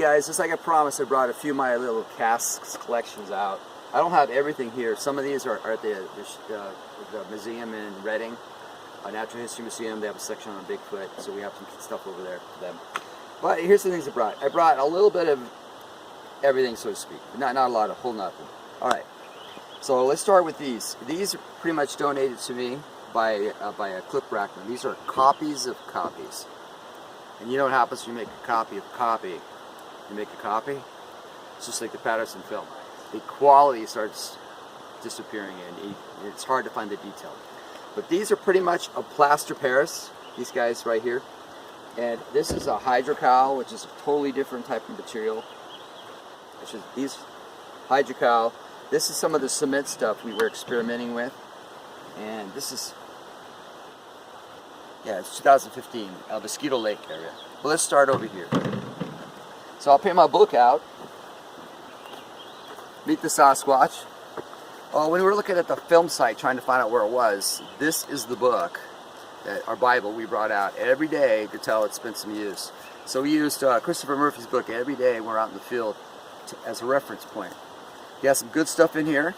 guys, just like I promised, I brought a few of my little casts collections out. I don't have everything here. Some of these are at the museum in Reading, a Natural History Museum. They have a section on Bigfoot, so we have some stuff over there for them. But here's the things I brought. I brought a little bit of everything, so to speak. Not a lot, a whole nothing. All right. So let's start with these. These are pretty much donated to me by a Cliff Brackman. These are copies of copies. And you know what happens when you make a copy of a copy? You make a copy, it's just like the Patterson film. The quality starts disappearing and it's hard to find the detail. But these are pretty much a plaster Paris, these guys right here. And this is a hydrocal, which is a totally different type of material. These hydrocal. This is some of the cement stuff we were experimenting with. And this is, yeah, it's 2015, Mosquito Lake area. But let's start over here. So I'll pay my book out. Meet the Sasquatch. When we were looking at the film site trying to find out where it was, this is the book, our Bible we brought out every day to tell it's been some use. So we used Christopher Murphy's book every day when we're out in the field as a reference point. He has some good stuff in here,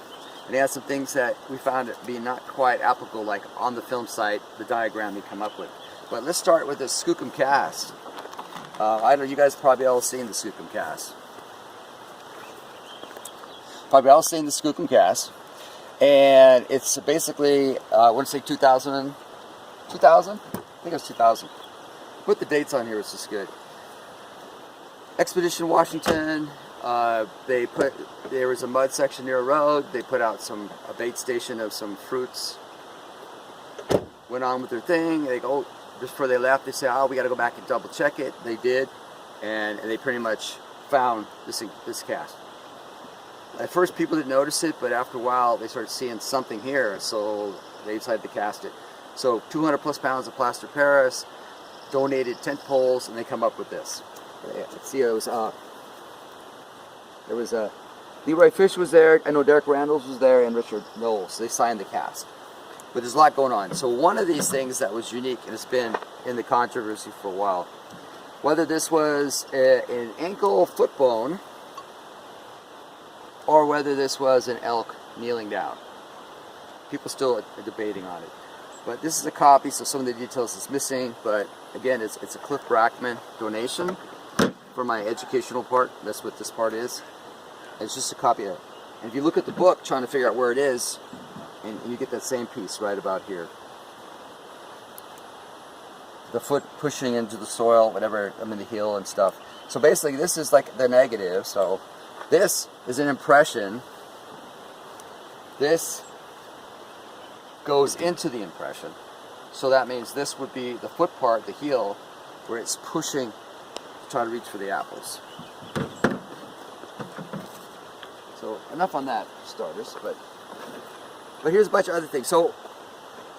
and he has some things that we found to be not quite applicable, like on the film site, the diagram he come up with. But let's start with the Skookum Cast. I know you guys probably all seen the Skookum Cast. Probably all seen the Skookum Cast. And it's basically, I want to say 2000? 2000? I think it was 2000. Put the dates on here, it's just good. Expedition Washington. There was a mud section near a road. They put out a bait station of some fruits. Went on with their thing. They go, just before they left, they said, oh, we got to go back and double check it. They did, and they pretty much found this cast. At first, people didn't notice it, but after a while, they started seeing something here, so they decided to cast it. So 200 plus pounds of plaster Paris, donated tent poles, and they come up with this. Let's see, there was Leroy Fish was there, I know Derek Randalls was there, and Richard Knowles. They signed the cast. But there's a lot going on. So one of these things that was unique, and it's been in the controversy for a while, whether this was an ankle foot bone, or whether this was an elk kneeling down. People still are debating on it. But this is a copy, so some of the details is missing, but again, it's a Cliff Brackman donation for my educational part. That's what this part is. It's just a copy of it. And if you look at the book, trying to figure out where it is, and you get that same piece right about here. The foot pushing into the soil, whatever, I mean the heel and stuff. So basically this is like the negative, so this is an impression. This goes into the impression. So that means this would be the foot part, the heel, where it's pushing to try to reach for the apples. So enough on that for starters, but here's a bunch of other things. So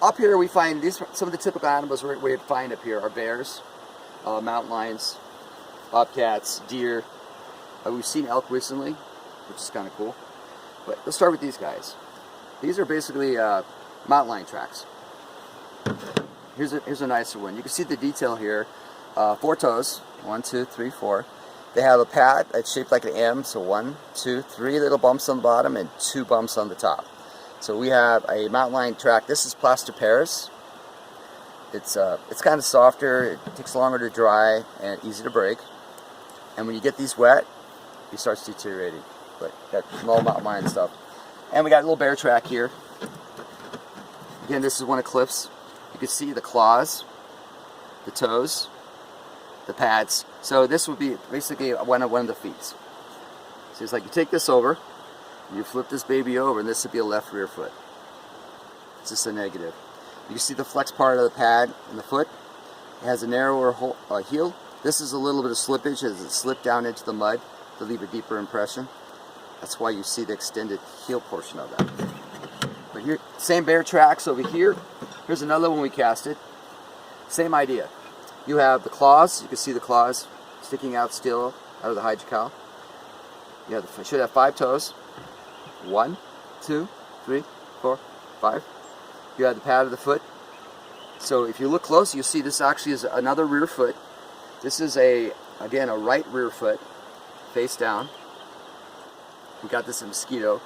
up here we find some of the typical animals we'd find up here are bears, mountain lions, bobcats, deer. We've seen elk recently, which is kind of cool. But let's start with these guys. These are basically mountain lion tracks. Here's a nicer one. You can see the detail here. 4 toes. 1, 2, 3, 4. They have a pad that's shaped like an M. So 1, 2, 3 little bumps on the bottom and 2 bumps on the top. So we have a mountain lion track. This is plaster Paris. It's kind of softer. It takes longer to dry and easy to break. And when you get these wet, it starts deteriorating. But got small mountain lion stuff. And we got a little bear track here. Again, this is one of Cliff's. You can see the claws, the toes, the pads. So this would be basically one of the feet. So it's like you take this over, you flip this baby over, and this would be a left rear foot. It's just a negative. You can see the flex part of the pad in the foot. It has a narrower heel. This is a little bit of slippage as it slipped down into the mud to leave a deeper impression. That's why you see the extended heel portion of that. But here, same bear tracks over here. Here's another one we casted. Same idea. You have the claws. You can see the claws sticking out still out of the hydrocal. You should have 5 toes. 1, 2, 3, 4, 5. You have the pad of the foot. So if you look close, you'll see this actually is another rear foot. This is again a right rear foot. face down. We got this in mosquito.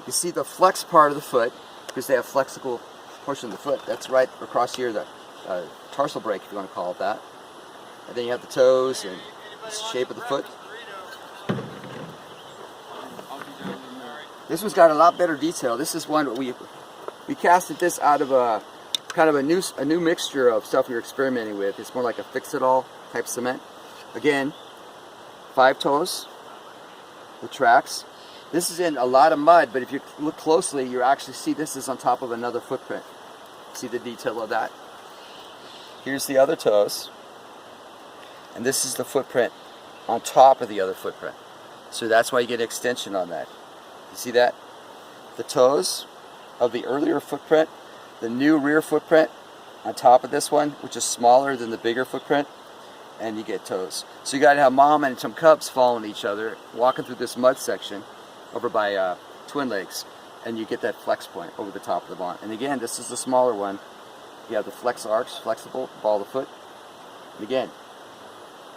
You see the flex part of the foot, because they have flexible portion of the foot. That's right across here, the tarsal break, if you want to call it that. And then you have the toes and the shape of the foot. This one's got a lot better detail. This is one we casted this out of a kind of a new mixture of stuff we were experimenting with. It's more like a fix-it-all type cement. Again, 5 toes, the tracks. This is in a lot of mud, but if you look closely, you actually see this is on top of another footprint. See the detail of that? Here's the other toes, and this is the footprint on top of the other footprint. So that's why you get extension on that. You see that? The toes of the earlier footprint, the new rear footprint on top of this one, which is smaller than the bigger footprint, and you get toes. So you got to have mom and some cubs following each other, walking through this mud section over by Twin Lakes, and you get that flex point over the top of the bond. And again, this is the smaller one. You have the flex arch, flexible, ball of the foot. And again,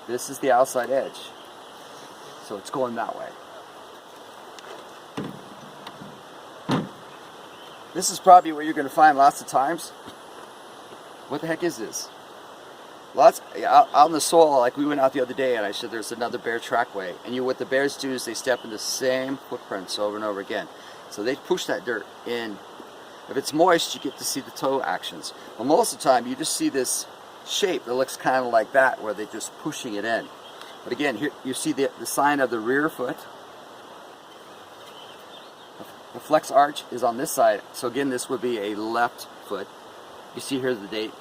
this is the outside edge. So it's going that way. This is probably what you're going to find lots of times. What the heck is this? Lots out in the soil, like we went out the other day and I said there's another bear trackway. And what the bears do is they step in the same footprints over and over again. So they push that dirt in. If it's moist, you get to see the toe actions. But most of the time, you just see this shape that looks kind of like that, where they're just pushing it in. But again, here you see the sign of the rear foot. The flex arch is on this side. So again, this would be a left foot. You see here the date,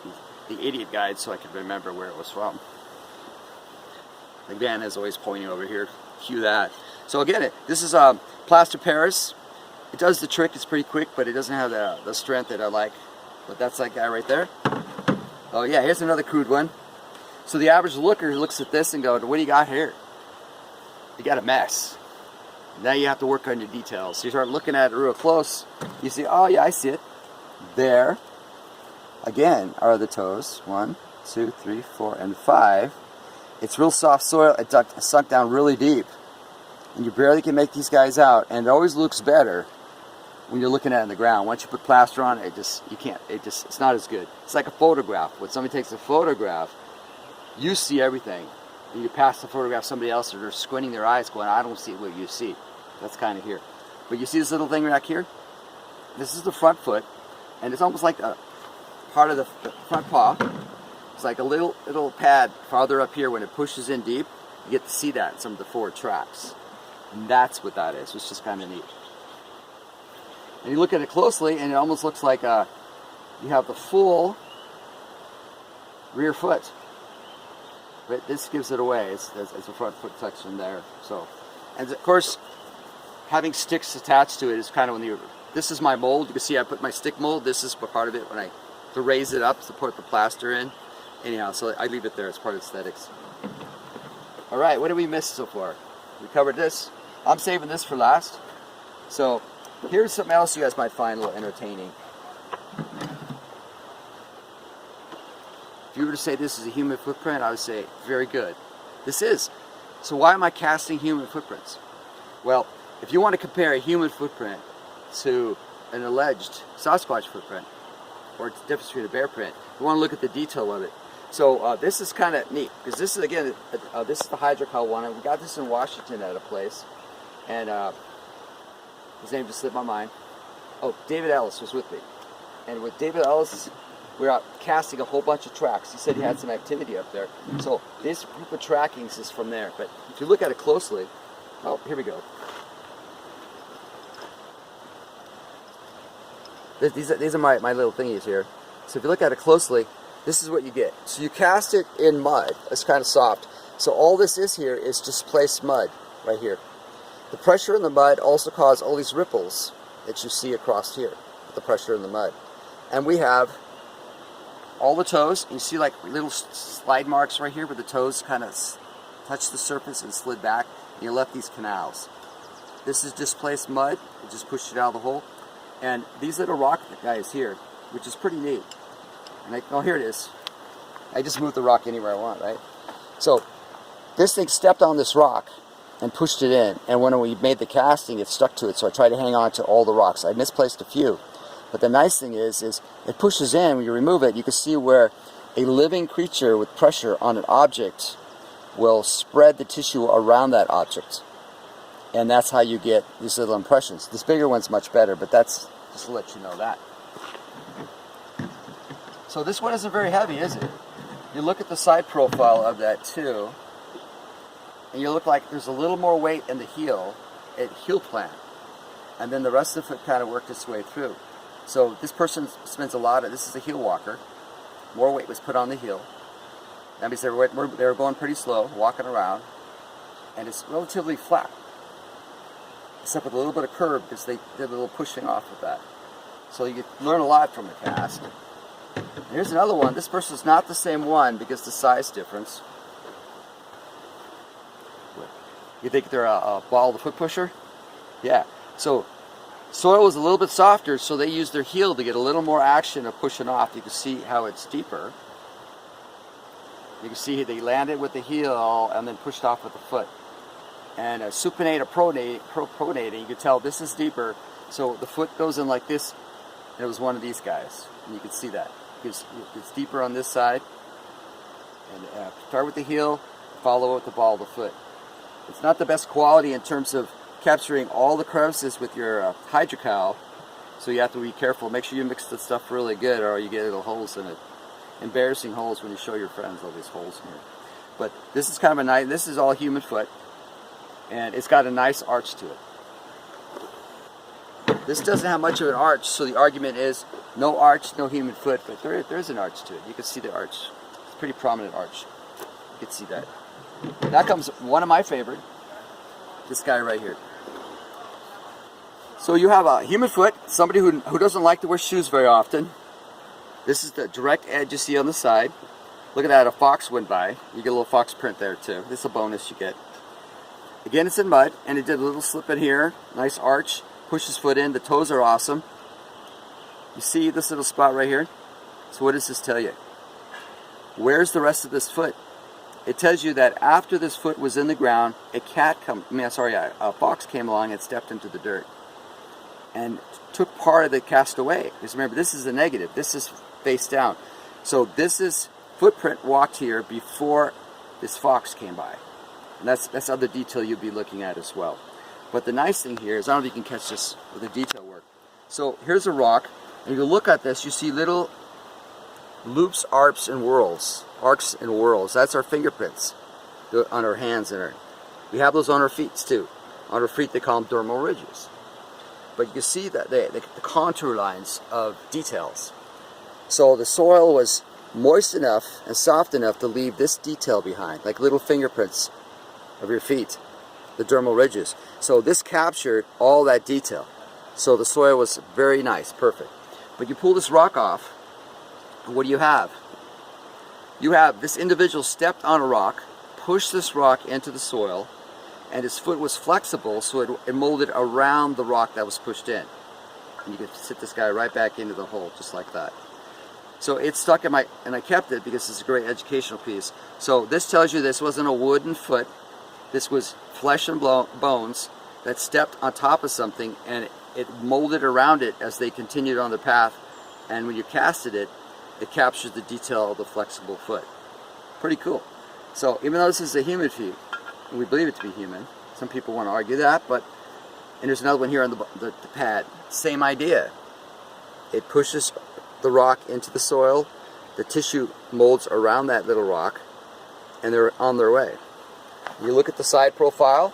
the idiot guide, so I can remember where it was from. Again, is always pointing over here. Cue that. So again, this is plaster Paris. It does the trick. It's pretty quick, but it doesn't have the strength that I like. But that's that guy right there. Oh yeah, here's another crude one. So the average looker looks at this and goes, what do you got here? You got a mess. Now you have to work on your details. So you start looking at it real close. You see, oh yeah, I see it. There, again, are the toes. 1, 2, 3, 4, and 5. It's real soft soil. It sunk down really deep. And you barely can make these guys out. And it always looks better when you're looking at it in the ground. Once you put plaster on it, it's not as good. It's like a photograph. When somebody takes a photograph, you see everything. And you pass the photograph to somebody else, and they're squinting their eyes going, I don't see what you see. That's kind of here. But you see this little thing back here? This is the front foot, and it's almost like a part of the front paw. It's like a little pad farther up here. When it pushes in deep, you get to see that in some of the forward tracks. And that's what that is. It's just kind of neat. And you look at it closely, and it almost looks like you have the full rear foot. But this gives it away. It's a front foot section there. So, and of course, having sticks attached to it is kind of when this is my mold. You can see I put my stick mold. This is part of it when to raise it up to put the plaster in. Anyhow, so I leave it there as part of aesthetics. All right, what did we miss so far? We covered this. I'm saving this for last. So here's something else you guys might find a little entertaining. If you were to say this is a human footprint, I would say very good. This is. So why am I casting human footprints? Well, if you want to compare a human footprint to an alleged Sasquatch footprint, or the difference between a bear print, you want to look at the detail of it. So this is kind of neat, because this is, again, this is the hydrocal one, and we got this in Washington at a place, and his name just slipped my mind. Oh, David Ellis was with me. And with David Ellis, we were out casting a whole bunch of tracks. He said he had some activity up there. So this group of trackings is from there. But if you look at it closely, oh, here we go. These are my little thingies here. So if you look at it closely, this is what you get. So you cast it in mud. It's kind of soft. So all this is here is displaced mud right here. The pressure in the mud also caused all these ripples that you see across here, the pressure in the mud. And we have all the toes. You see like little slide marks right here where the toes kind of touched the surface and slid back. And you left these canals. This is displaced mud. You just pushed it out of the hole. And these little rock guys here, which is pretty neat. And oh, here it is. I just moved the rock anywhere I want, right? So this thing stepped on this rock, and pushed it in. And when we made the casting, it stuck to it, so I tried to hang on to all the rocks. I misplaced a few. But the nice thing is it pushes in. When you remove it, you can see where a living creature with pressure on an object will spread the tissue around that object. And that's how you get these little impressions. This bigger one's much better, but that's just to let you know that. So this one isn't very heavy, is it? You look at the side profile of that too, and you look like there's a little more weight in the heel plant. And then the rest of the foot kind of worked its way through. So this person spends this is a heel walker. More weight was put on the heel. That means they were going pretty slow, walking around. And it's relatively flat. Except with a little bit of curve because they did a little pushing off with that. So you learn a lot from the cast. And here's another one. This person's not the same one because the size difference. You think they're a ball of the foot pusher? Yeah. So soil was a little bit softer, so they used their heel to get a little more action of pushing off. You can see how it's deeper. You can see they landed with the heel and then pushed off with the foot. And supinate or pronating, you can tell this is deeper. So the foot goes in like this, and it was one of these guys. And you can see that. It's deeper on this side. And start with the heel, follow with the ball of the foot. It's not the best quality in terms of capturing all the crevices with your hydrocal, so you have to be careful. Make sure you mix the stuff really good, or you get little holes in it. Embarrassing holes when you show your friends all these holes in here. But this is kind of a nice. This is all human foot, and it's got a nice arch to it. This doesn't have much of an arch, so the argument is no arch, no human foot. But there is an arch to it. You can see the arch. It's a pretty prominent arch. You can see that. Now comes one of my favorite. This guy right here. So you have a human foot, somebody who doesn't like to wear shoes very often. This is the direct edge you see on the side. Look at that, a fox went by. You get a little fox print there too. This is a bonus you get. Again, it's in mud, and it did a little slip in here. Nice arch, push his foot in. The toes are awesome. You see this little spot right here? So what does this tell you? Where's the rest of this foot? It tells you that after this foot was in the ground, a fox came along and stepped into the dirt and took part of the cast away. Because remember, this is the negative. This is face down. So this is footprint walked here before this fox came by. And that's other detail you'll be looking at as well. But the nice thing here is, I don't know if you can catch this with the detail work. So here's a rock, and you look at this, you see little loops, arcs, and whorls. That's our fingerprints on our hands. We have those on our feet too. On our feet they call them dermal ridges. But you can see that the contour lines of details. So the soil was moist enough and soft enough to leave this detail behind, like little fingerprints of your feet, the dermal ridges. So this captured all that detail. So the soil was very nice, perfect. But you pull this rock off, and what do you have? You have this individual stepped on a rock, pushed this rock into the soil, and his foot was flexible, so it molded around the rock that was pushed in. And you can sit this guy right back into the hole, just like that. So it stuck in and I kept it because it's a great educational piece. So this tells you this wasn't a wooden foot. This was flesh and bones that stepped on top of something, and it molded around it as they continued on the path. And when you casted it, it captures the detail of the flexible foot. Pretty cool. So even though this is a human feet, and we believe it to be human, some people want to argue that, and there's another one here on the pad. Same idea. It pushes the rock into the soil, the tissue molds around that little rock, and they're on their way. You look at the side profile,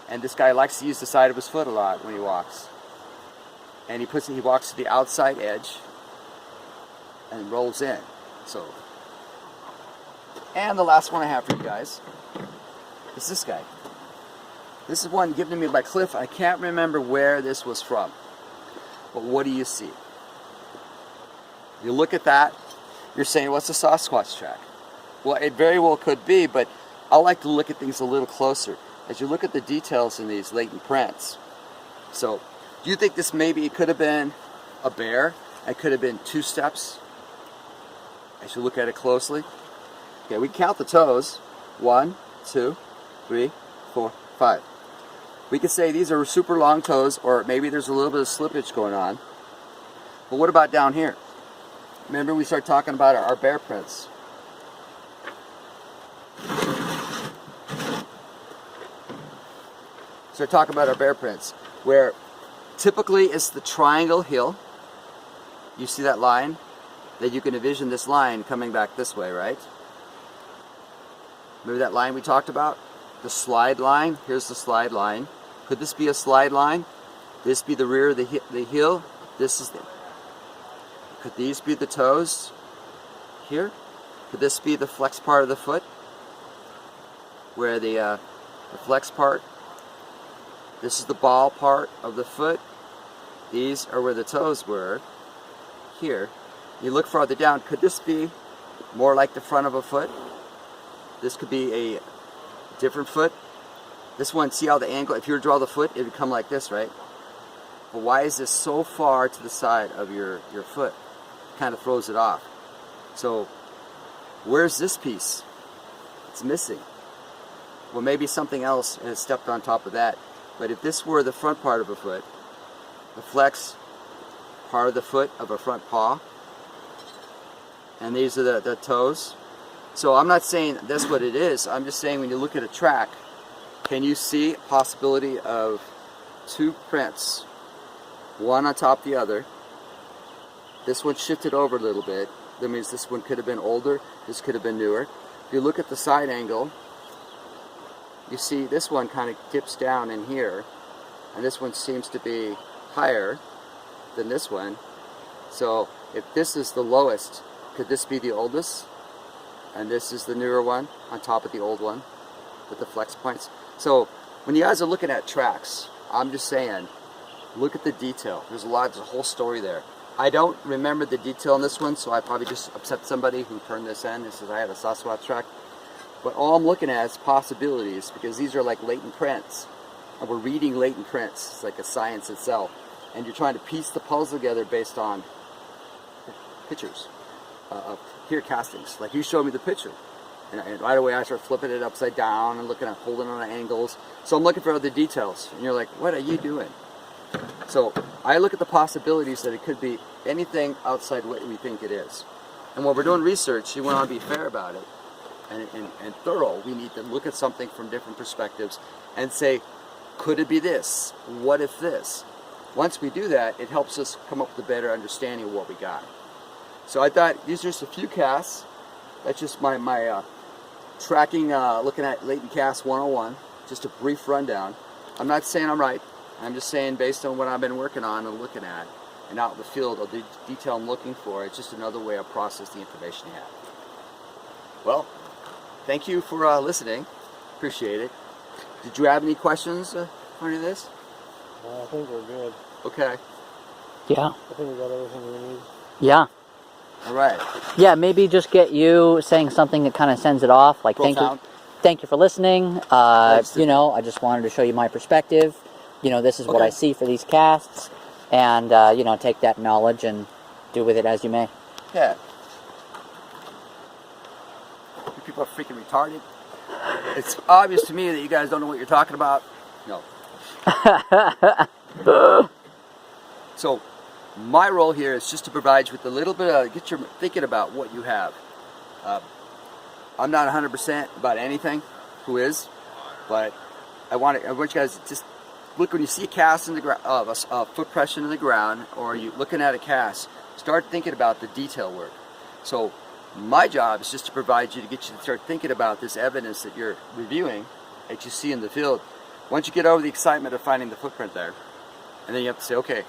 and this guy likes to use the side of his foot a lot when he walks. And he walks to the outside edge and rolls in. So, and the last one I have for you guys is this guy. This is one given to me by Cliff. I can't remember where this was from. But what do you see? You look at that, you're saying, what's a Sasquatch track? Well, it very well could be, but I like to look at things a little closer. As you look at the details in these latent prints. So, do you think this maybe it could have been a bear? It could have been 2 steps? As you look at it closely. Okay, we count the toes. 1, 2, 3, 4, 5. We could say these are super long toes, or maybe there's a little bit of slippage going on. But what about down here? Remember we started talking about our bear prints. So talking about our bear prints, where typically it's the triangle heel. You see that line? That you can envision this line coming back this way, right? Remember that line we talked about? The slide line. Here's the slide line. Could this be a slide line? This be the rear of the heel? This is the... Could these be the toes? Here? Could this be the flex part of the foot? Where the flex part? This is the ball part of the foot. These are where the toes were. Here. You look farther down. Could this be more like the front of a foot? This could be a different foot. This one, see how the angle, if you were to draw the foot, it would come like this, right? But why is this so far to the side of your foot? It kind of throws it off. So, where's this piece? It's missing. Well, maybe something else has stepped on top of that. But if this were the front part of a foot, the flex part of the foot of a front paw, and these are the toes. So I'm not saying that's what it is. I'm just saying when you look at a track, can you see a possibility of two prints, one on top of the other? This one shifted over a little bit. That means this one could have been older, this could have been newer. If you look at the side angle, you see this one kind of dips down in here, and this one seems to be higher than this one. So if this is the lowest, could this be the oldest? And this is the newer one on top of the old one with the flex points. So when you guys are looking at tracks, I'm just saying, look at the detail. There's a whole story there. I don't remember the detail on this one, so I probably just upset somebody who turned this in. This is, I had a Sasquatch track. But all I'm looking at is possibilities, because these are like latent prints. And we're reading latent prints. It's like a science itself. And you're trying to piece the puzzle together based on pictures of here castings. Like you showed me the picture. And right away I start flipping it upside down and looking at holding on angles. So I'm looking for other details. And you're like, what are you doing? So I look at the possibilities that it could be anything outside what we think it is. And when we're doing research, you want to be fair about it and thorough. We need to look at something from different perspectives and say, could it be this? What if this? Once we do that, it helps us come up with a better understanding of what we got. So I thought these are just a few casts. That's just my tracking, looking at latent cast 101. Just a brief rundown. I'm not saying I'm right. I'm just saying based on what I've been working on and looking at and out in the field, or the detail I'm looking for, it's just another way I process the information you have. Well, thank you for listening. Appreciate it. Did you have any questions for any of this? I think we're good. Okay. Yeah. I think we got everything we need. Yeah. All right. Yeah, maybe just get you saying something that kind of sends it off, like thank you for listening. I just wanted to show you my perspective. This is what I see for these casts, and take that knowledge and do with it as you may. Yeah. You people are freaking retarded. It's obvious to me that you guys don't know what you're talking about. No. So, my role here is just to provide you with a little bit of, get you thinking about what you have. I'm not 100% about anything, who is, but I want you guys to just look when you see a cast in the ground, a foot press into the ground, or you looking at a cast, start thinking about the detail work. So, my job is just to provide you, to get you to start thinking about this evidence that you're reviewing, that you see in the field. Once you get over the excitement of finding the footprint there, and then you have to say, okay,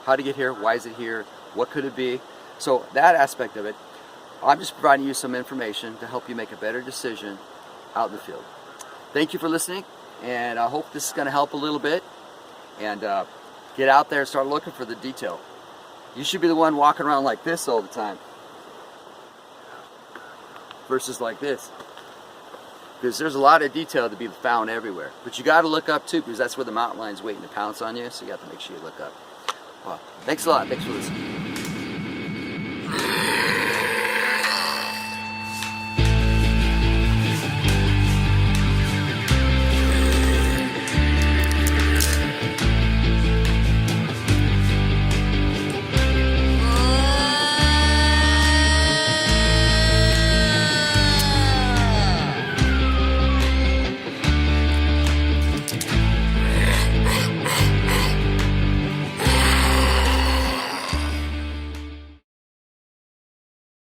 how to get here, why is it here, what could it be? So that aspect of it, I'm just providing you some information to help you make a better decision out in the field. Thank you for listening, and I hope this is going to help a little bit, and get out there and start looking for the detail. You should be the one walking around like this all the time versus like this, because there's a lot of detail to be found everywhere, but you got to look up too, because that's where the mountain lion's waiting to pounce on you, so you have to make sure you look up. Well, thanks a lot. Thanks for listening.